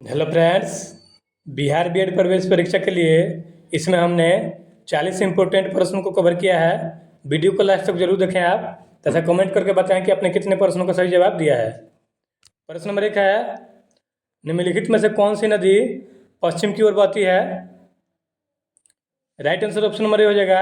Hello friends. Bihar BEd प्रवेश परीक्षा के लिए इसमें हमने 40 इम्पोर्टेंट प्रश्नों को कवर किया है। वीडियो को लास्ट तक जरूर देखें आप तथा कमेंट करके बताएं कि आपने कितने प्रश्नों का सही जवाब दिया है। प्रश्न नंबर 1 है, निम्नलिखित में से कौन सी नदी पश्चिम की ओर बहती है? Right answer option number A हो जाएगा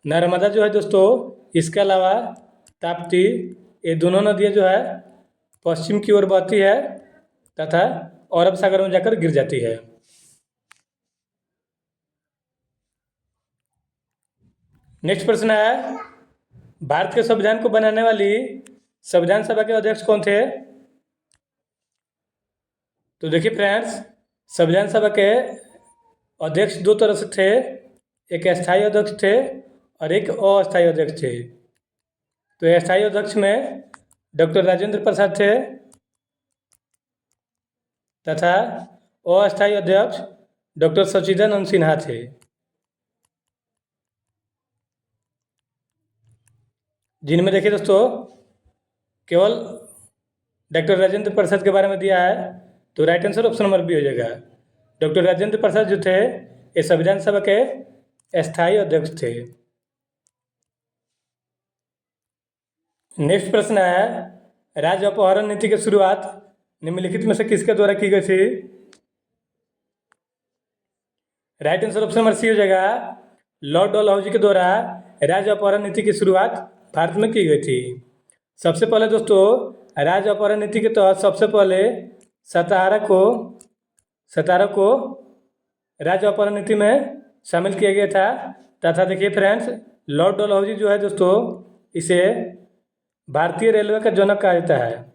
नर्मदा जो है दोस्तों। इसके अलावा ताप्ती, ये दोनों नदियाँ जो है पश्चिम की ओर बहती है तथा अरब सागर में जाकर गिर जाती है। नेक्स्ट प्रश्न है, भारत के संविधान को बनाने वाली संविधान सभा के अध्यक्ष कौन थे? तो देखिए फ्रेंड्स, संविधान सभा के अध्यक्ष दो तरह से थे, एक स्थायी अध्यक्ष थे और एक अस्थायी अध्यक्ष थे। तो स्थायी अध्यक्ष में डॉक्टर राजेंद्र प्रसाद थे तथा अस्थायी अध्यक्ष डॉक्टर सच्चिदानंद सिन्हा थे। जिनमें देखिए दोस्तों केवल डॉक्टर राजेंद्र प्रसाद के बारे में दिया है, तो right answer option number B हो जाएगा। डॉक्टर राजेंद्र प्रसाद जो थे ये संविधान सभा के स्थायी अध्यक्ष थे। नेक्स्ट प्रश्न है, राज्य अपहरण नीति की शुरुआत निम्नलिखित में से किसके द्वारा की गई थी? Right answer option number C हो जाएगा, लॉर्ड डलहौजी के द्वारा राज्य अपहरण नीति की शुरुआत भारत में की गई थी। सबसे पहले दोस्तों राज्य अपहरण नीति के तहत सबसे पहले सतारा को राज्य अपहरण नीति में शामिल किया गया था तथा देखिए फ्रेंड्स, लॉर्ड डलहौजी जो है दोस्तों इसे भारतीय रेलवे का जनक कहा जाता है।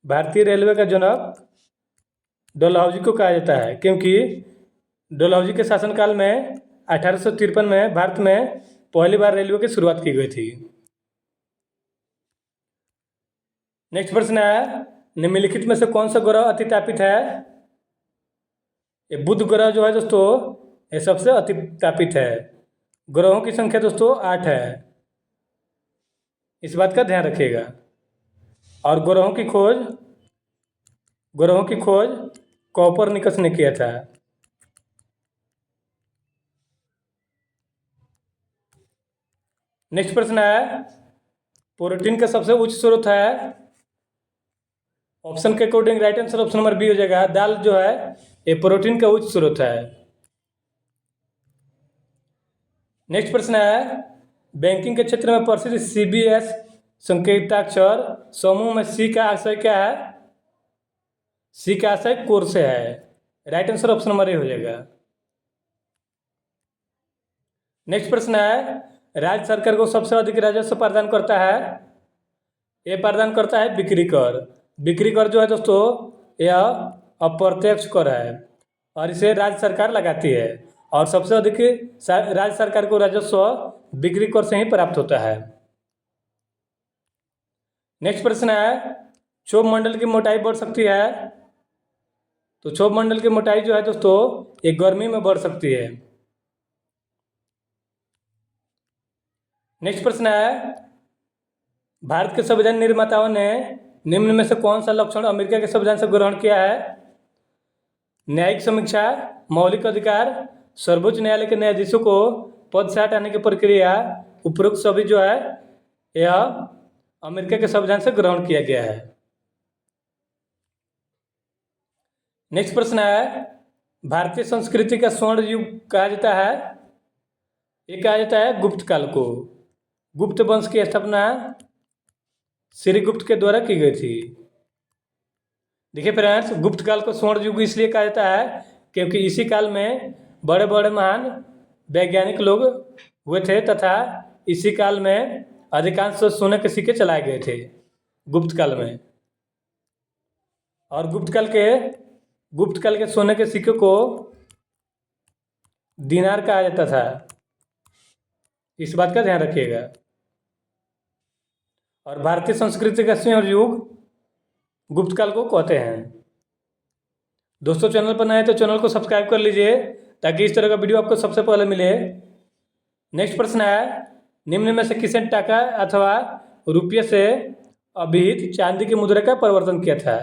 भारतीय रेलवे का जनक डलहौजी को कहा जाता है क्योंकि डलहौजी के शासनकाल में 1853 में भारत में पहली बार रेलवे की शुरुआत की गई थी। नेक्स्ट प्रश्न है, निम्नलिखित में से कौन सा ग्रह अति तापित है? ये बुध ग्रह जो है दोस्तों ये सबसे अति तापित है। ग्रहों की संख्या दोस्तों 8 है, इस बात का ध्यान रखिएगा। और ग्रहों की खोज कोपरनिकस ने किया था। नेक्स्ट प्रश्न है, प्रोटीन का सबसे उच्च स्रोत है? ऑप्शन के according right answer option number B हो जाएगा, दाल जो है ये प्रोटीन का उच्च स्रोत है। नेक्स्ट प्रश्न है, बैंकिंग के क्षेत्र में प्रसिद्ध CBS संकेताक्षर समूह में सी का आशय क्या है? सी का आशय कोर से है। Right answer option number A हो जाएगा। नेक्स्ट प्रश्न है, राज्य सरकार को सबसे अधिक राजस्व प्रदान करता है? ये प्रदान करता है बिक्री कर। बिक्री कर जो है दोस्तों यह अप्रत्यक्ष कर है और इसे राज्य सरकार लगाती है और सबसे अधिक राज्य सरकार को राजस्व बिक्री कर से ही प्राप्त होता है। नेक्स्ट प्रश्न है, क्षोभ मंडल की मोटाई बढ़ सकती है? तो क्षोभ मंडल की मोटाई जो है दोस्तों ये गर्मी में बढ़ सकती है। नेक्स्ट प्रश्न है, भारत के संविधान निर्माताओं ने निम्न में से कौन सा लक्षण अमेरिका के संविधान से ग्रहण किया है? न्यायिक समीक्षा, मौलिक अधिकार, सर्वोच्च न्यायालय के न्यायाधीशों को पद से हटाने की प्रक्रिया, उपरोक्त सभी जो है यह अमेरिका के संविधान से ग्रहण किया गया है। नेक्स्ट प्रश्न है, भारतीय संस्कृति का स्वर्ण युग कहा जाता है? ये कहा जाता है गुप्त काल को। गुप्त वंश की स्थापना श्रीगुप्त के द्वारा की गई थी। देखिए फ्रेंड्स, गुप्त काल को स्वर्ण युग इसलिए कहा जाता है क्योंकि इसी काल में बड़े बड़े महान वैज्ञानिक लोग हुए थे तथा इसी काल में अधिकांश सोने के सिक्के चलाए गए थे गुप्त काल में। और गुप्त काल के सोने के सिक्के को दिनार कहा जाता था, इस बात का ध्यान रखिएगा। और भारतीय संस्कृति का स्वर्ण युग गुप्त काल को कहते हैं। दोस्तों चैनल पर नए तो चैनल को सब्सक्राइब कर लीजिए ताकि इस तरह का वीडियो आपको सबसे पहले मिले। नेक्स्ट प्रश्न है, निम्न में से किसने टाका अथवा रुपये से अभिहित चांदी की मुद्रा का परिवर्तन किया था?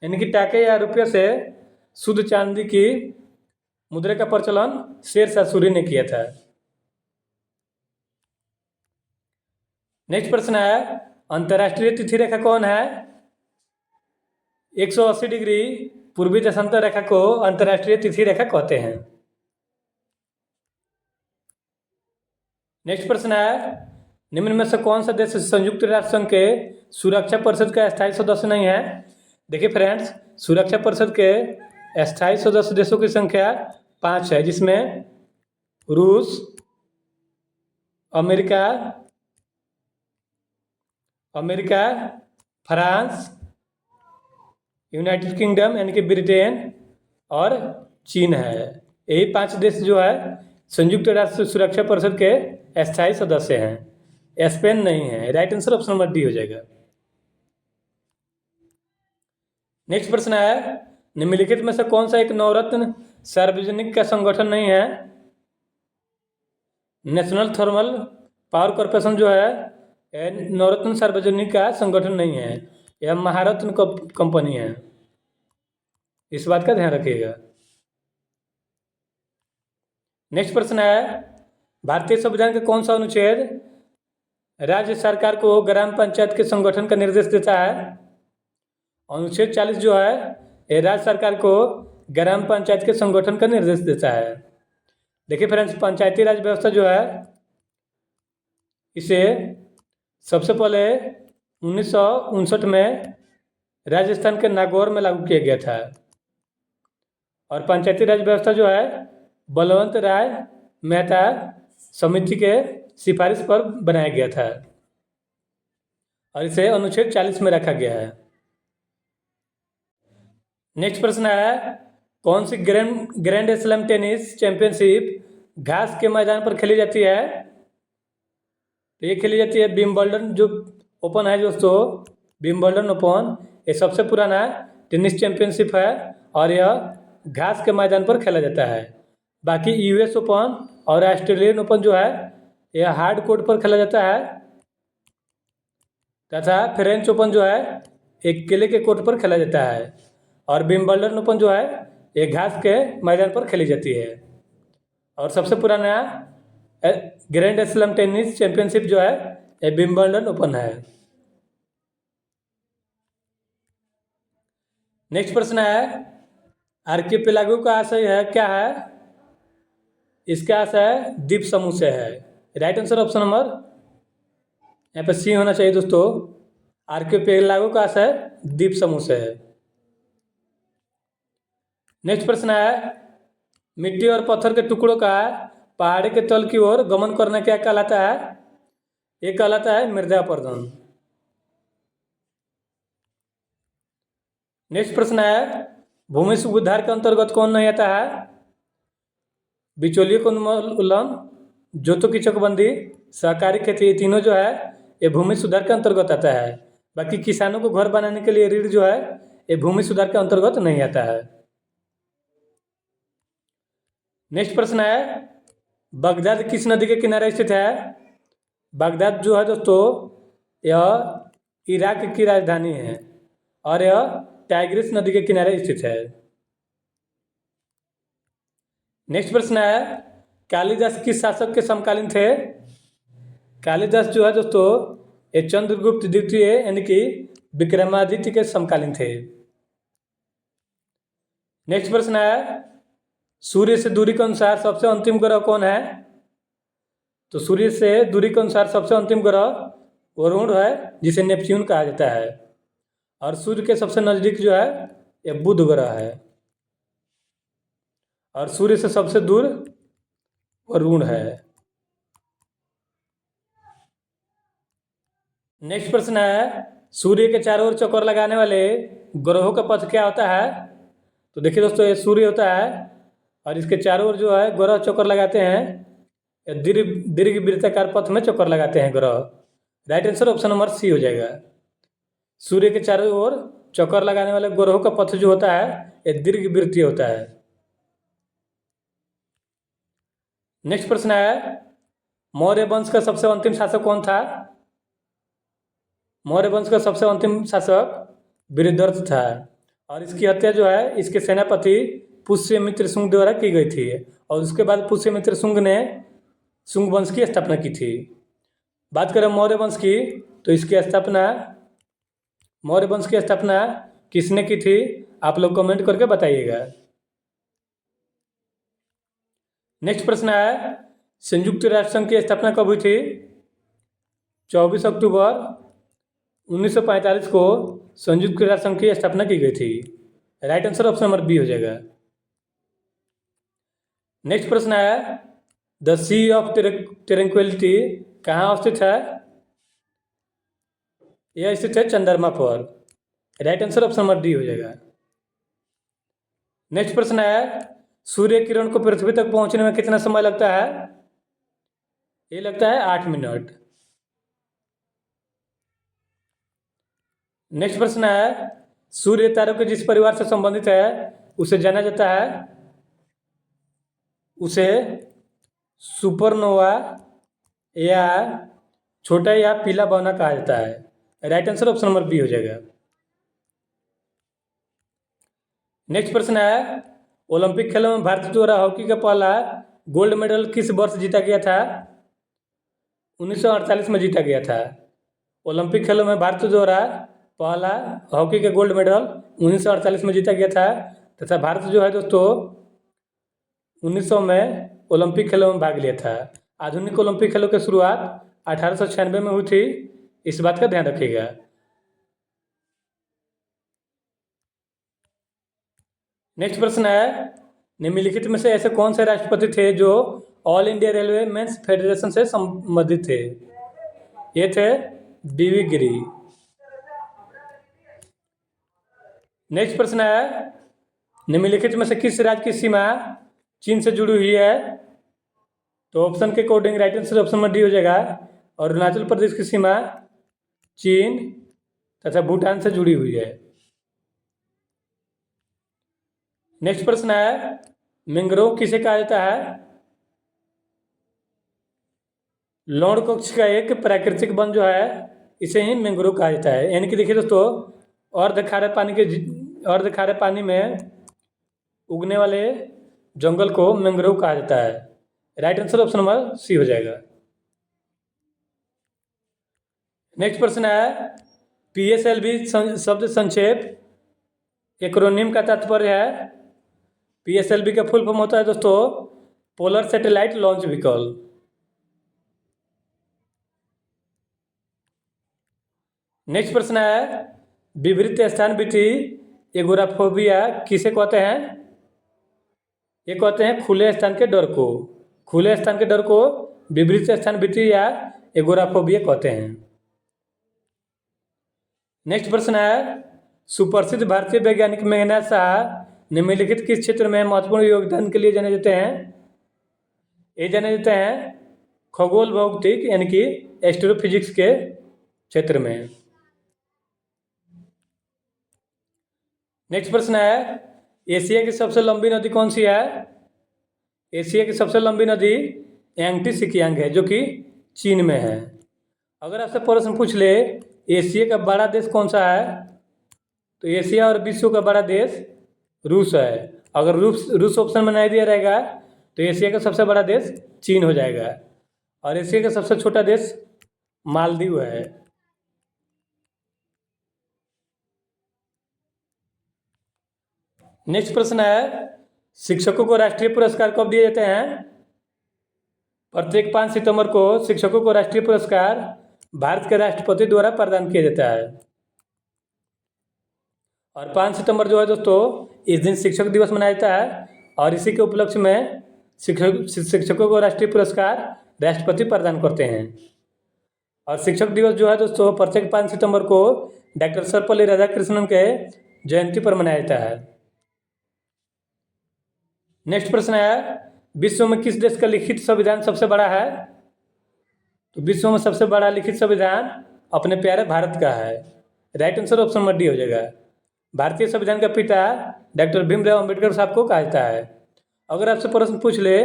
यानी कि टाके या रुपये से शुद्ध चांदी की मुद्रा का प्रचलन शेरशाह सूरी ने किया था। नेक्स्ट प्रश्न है, अंतर्राष्ट्रीय तिथि रेखा कौन है? 180 डिग्री पूर्वी देशांतर रेखा को अंतर्राष्ट्रीय तिथि रेखा कहते हैं। नेक्स्ट प्रश्न है, निम्न में से कौन सा देश संयुक्त राष्ट्र संघ के सुरक्षा परिषद का स्थायी सदस्य नहीं है? देखिए फ्रेंड्स, सुरक्षा परिषद के स्थायी सदस्य देशों की संख्या 5 है, जिसमें रूस, अमेरिका, फ्रांस, यूनाइटेड किंगडम यानी कि ब्रिटेन और चीन है। यही 5 देश जो है संयुक्त राष्ट्र सुरक्षा परिषद के स्थायी सदस्य हैं। स्पेन नहीं है। Right answer option number D हो जाएगा। नेक्स्ट प्रश्न है, निम्नलिखित में से कौन सा एक नवरत्न सार्वजनिक का संगठन नहीं है? नेशनल थर्मल पावर कॉर्पोरेशन जो है नवरत्न सार्वजनिक का संगठन नहीं है, यह महारत्न कंपनी है। इस बात का ध्यान रखिएगा। नेक्स्ट प्रश्न है, भारतीय संविधान का कौन सा अनुच्छेद राज्य सरकार को ग्राम पंचायत के संगठन का निर्देश देता है? अनुच्छेद 40 जो है ये राज्य सरकार को ग्राम पंचायत के संगठन का निर्देश देता है। देखिए फ्रेंड्स, पंचायती राज व्यवस्था जो है इसे सबसे पहले 1959 में राजस्थान के नागौर में लागू किया गया था और पंचायती राज व्यवस्था जो है बलवंत राय मेहता समिति के सिफारिश पर बनाया गया था और इसे अनुच्छेद 40 में रखा गया है। नेक्स्ट प्रश्न है, कौन सी ग्रैंड स्लैम टेनिस चैंपियनशिप घास के मैदान पर खेली जाती है? तो ये खेली जाती है विंबलडन जो ओपन है दोस्तों, विंबलडन ओपन ये सबसे पुराना टेनिस चैंपियनशिप है और यह घास के मैदान पर खेला जाता है। बाकी यूएस ओपन और ऑस्ट्रेलियन ओपन जो है यह हार्ड कोर्ट पर खेला जाता है तथा फ्रेंच ओपन जो है एक केले के कोर्ट पर खेला जाता है और विंबलडन ओपन जो है ये घास के मैदान पर खेली जाती है। और सबसे पुराना ग्रैंड स्लैम टेनिस चैंपियनशिप जो है ये विंबलडन ओपन है। नेक्स्ट प्रश्न है, आर्किपेलागो का आशय है क्या है? इसका आशय द्वीप समूह से है। राइट आंसर ऑप्शन नंबर यहाँ पे सी होना चाहिए दोस्तों। आर्किपेलागो का आशय द्वीप समूह से है। नेक्स्ट प्रश्न है, मिट्टी और पत्थर के टुकड़ों का पहाड़ी के तल की ओर गमन करना क्या कहलाता है? ये कहलाता है मृदा अपरदन। नेक्स्ट प्रश्न है, भूमि सुधार के अंतर्गत कौन नहीं आता है? बिचौलियों का उन्मूलन, जोतों की चकबंदी, सहकारी खेती, ये तीनों जो है ये भूमि सुधार के अंतर्गत आता है। बाकी किसानों को घर बनाने के लिए ऋण जो है ये भूमि सुधार के अंतर्गत नहीं आता है। नेक्स्ट प्रश्न है, बगदाद किस नदी के किनारे स्थित है? बगदाद जो है दोस्तों यह इराक की राजधानी है और यह टाइग्रिस नदी के किनारे स्थित है। नेक्स्ट प्रश्न है, कालिदास किस शासक के समकालीन थे? कालिदास जो है दोस्तों ये चंद्रगुप्त द्वितीय यानी कि विक्रमादित्य के समकालीन थे। नेक्स्ट प्रश्न है, सूर्य से दूरी के अनुसार सबसे अंतिम ग्रह कौन है? तो सूर्य से दूरी के अनुसार सबसे अंतिम ग्रह वरुण है जिसे नेपच्यून कहा जाता है और सूर्य के सबसे नजदीक जो है यह बुध ग्रह है और सूर्य से सबसे दूर वरुण है। नेक्स्ट प्रश्न है, सूर्य के चारों ओर चक्कर लगाने वाले ग्रहों का पथ क्या होता है? तो देखिए दोस्तों ये सूर्य होता है और इसके चारों ओर जो है ग्रह चक्कर लगाते हैं, दीर्घ वृत्ताकार पथ में चक्कर लगाते हैं ग्रह। Right answer option number C हो जाएगा। सूर्य के चारों ओर चक्कर लगाने वाले ग्रहों का पथ जो होता है यह दीर्घ वृत्तीय होता है। नेक्स्ट प्रश्न है, मौर्य वंश का सबसे अंतिम शासक कौन था? मौर्य वंश का सबसे अंतिम शासक बृहद्रथ था और इसकी हत्या जो है इसके सेनापति पुष्यमित्र शुंग द्वारा की गई थी। और उसके बाद पुष्यमित्र शुंग ने शुंग वंश की स्थापना की थी। बात करें मौर्य वंश की, तो इसकी स्थापना मौर्य वंश की स्थापना किसने की थी, आप लोग कमेंट करके बताइएगा। नेक्स्ट प्रश्न है, संयुक्त राष्ट्र संघ की स्थापना कब हुई थी? 24 अक्टूबर 1945 को संयुक्त राष्ट्र संघ की स्थापना की गई थी। Right answer option number B हो जाएगा। नेक्स्ट प्रश्न है, द सी ऑफ ट्रैंक्विलिटी कहाँ स्थित है? यह स्थित है चंद्रमा पर। Right answer option number D हो जाएगा। नेक्स्ट प्रश्न है, सूर्य किरण को पृथ्वी तक पहुंचने में कितना समय लगता है? ये लगता है 8 मिनट। नेक्स्ट प्रश्न है, सूर्य तारों के जिस परिवार से संबंधित है उसे जाना जाता है, उसे सुपरनोवा या छोटा या पीला बौना कहा जाता है। Right answer option number B हो जाएगा। नेक्स्ट प्रश्न है, ओलंपिक खेलों में भारत द्वारा हॉकी का पहला गोल्ड मेडल किस वर्ष जीता गया था? 1948 में जीता गया था। ओलंपिक खेलों में भारत द्वारा पहला हॉकी का गोल्ड मेडल 1948 में जीता गया था, तथा भारत जो है दोस्तों 1900 में ओलंपिक खेलों में भाग लिया था। आधुनिक ओलंपिक खेलों की शुरुआत 1896 में हुई थी, इस बात का ध्यान रखिएगा। नेक्स्ट प्रश्न है, निम्नलिखित में से ऐसे कौन से राष्ट्रपति थे जो all India railway men's federation से संबंधित थे? ये थे डी.वी. गिरी। नेक्स्ट प्रश्न है, निम्नलिखित में से किस राज्य की सीमा चीन से जुड़ी हुई है? तो ऑप्शन के अकॉर्डिंग राइट आंसर ऑप्शन में डी हो जाएगा। और अरुणाचल प्रदेश की सीमा चीन तथा भूटान से जुड़ी हुई है। नेक्स्ट प्रश्न है, मैंग्रोव किसे कहा जाता है? लौण वृक्ष का एक प्राकृतिक वन जो है इसे ही मैंग्रोव कहा जाता है। यानी कि देखिए दोस्तों, अर्ध खारे पानी में उगने वाले जंगल को मैंग्रोव कहा जाता है। Right answer option number C हो जाएगा। नेक्स्ट प्रश्न है, PSLV शब्द संक्षेप एक्रोनिम का तात्पर्य है? PSLV का फुल फॉर्म होता है दोस्तों polar satellite launch vehicle. Next प्रश्न है, विवरित स्थान विधि एगोराफोबिया किसे कहते हैं? ये कहते हैं खुले स्थान के डर को। खुले स्थान के डर को विवरित स्थान विधि या एगोराफोबिया कहते हैं। नेक्स्ट प्रश्न है, सुप्रसिद्ध भारतीय वैज्ञानिक मेघनाथ शाह निम्नलिखित किस क्षेत्र में महत्वपूर्ण योगदान के लिए जाने जाते हैं? ये जाने जाते हैं खगोल भौतिक यानी कि एस्ट्रोफिजिक्स के क्षेत्र में। नेक्स्ट प्रश्न है, एशिया की सबसे लंबी नदी कौन सी है? एशिया की सबसे लंबी नदी यांगटी सिकियांग है, जो कि चीन में है। अगर आपसे प्रश्न पूछ ले एशिया का बड़ा देश कौन सा है, तो एशिया और विश्व का बड़ा देश रूस है। अगर रूस ऑप्शन में नहीं दिया रहेगा तो एशिया का सबसे बड़ा देश चीन हो जाएगा। और एशिया का सबसे छोटा देश मालदीव है। नेक्स्ट प्रश्न है, शिक्षकों को राष्ट्रीय पुरस्कार कब दिए जाते हैं? प्रत्येक 5 सितंबर को शिक्षकों को राष्ट्रीय पुरस्कार भारत के राष्ट्रपति द्वारा प्रदान किया जाता है। और 5 सितंबर जो है दोस्तों इस दिन शिक्षक दिवस मनाया जाता है, और इसी के उपलक्ष्य में शिक्षकों को राष्ट्रीय पुरस्कार राष्ट्रपति प्रदान करते हैं। और शिक्षक दिवस जो है दोस्तों प्रत्येक 5 सितंबर को डॉक्टर सर्वपल्ली राधाकृष्णन के जयंती पर मनाया जाता है। नेक्स्ट प्रश्न है, विश्व में किस देश का लिखित संविधान सबसे बड़ा है? तो विश्व में सबसे बड़ा लिखित संविधान अपने प्यारे भारत का है। Right answer option number D हो जाएगा। भारतीय संविधान का पिता डॉक्टर भीमराव अंबेडकर साहब को कहा जाता है। अगर आपसे प्रश्न पूछ ले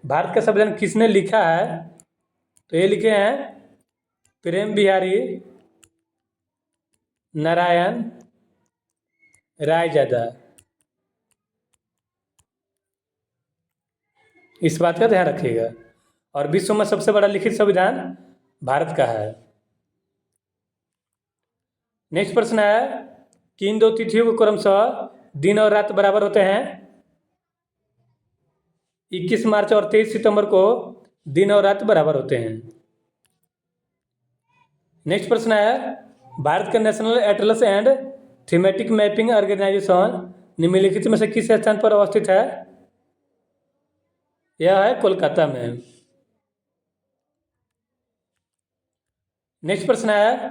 भारत का संविधान किसने लिखा है, तो ये लिखे हैं प्रेम बिहारी नारायण राय ज़्यादा। इस बात का ध्यान रखिएगा। और विश्व में सबसे बड़ा लिखित संविधान भारत का है। नेक्स्ट प्रश्न है, किन दो तिथियों को क्रमशः दिन और रात बराबर होते हैं? 21 मार्च और 23 सितंबर को दिन और रात बराबर होते हैं। नेक्स्ट प्रश्न है, भारत का national atlas and thematic mapping organisation निम्नलिखित में से किस स्थान पर अवस्थित है? यह है कोलकाता में। नेक्स्ट प्रश्न है,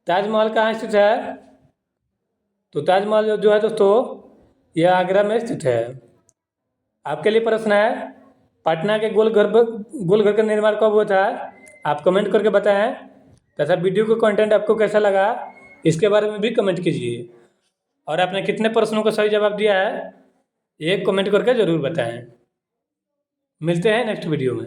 ताजमहल कहाँ स्थित है? तो ताजमहल जो है दोस्तों, यह आगरा में स्थित है। आपके लिए प्रश्न है, पटना के गोलघर का निर्माण कब हुआ था? आप कमेंट करके बताएं तथा वीडियो का कंटेंट आपको कैसा लगा इसके बारे में भी कमेंट कीजिए। और आपने कितने प्रश्नों का सही जवाब दिया है ये कमेंट करके ज़रूर बताएं। मिलते हैं नेक्स्ट वीडियो में।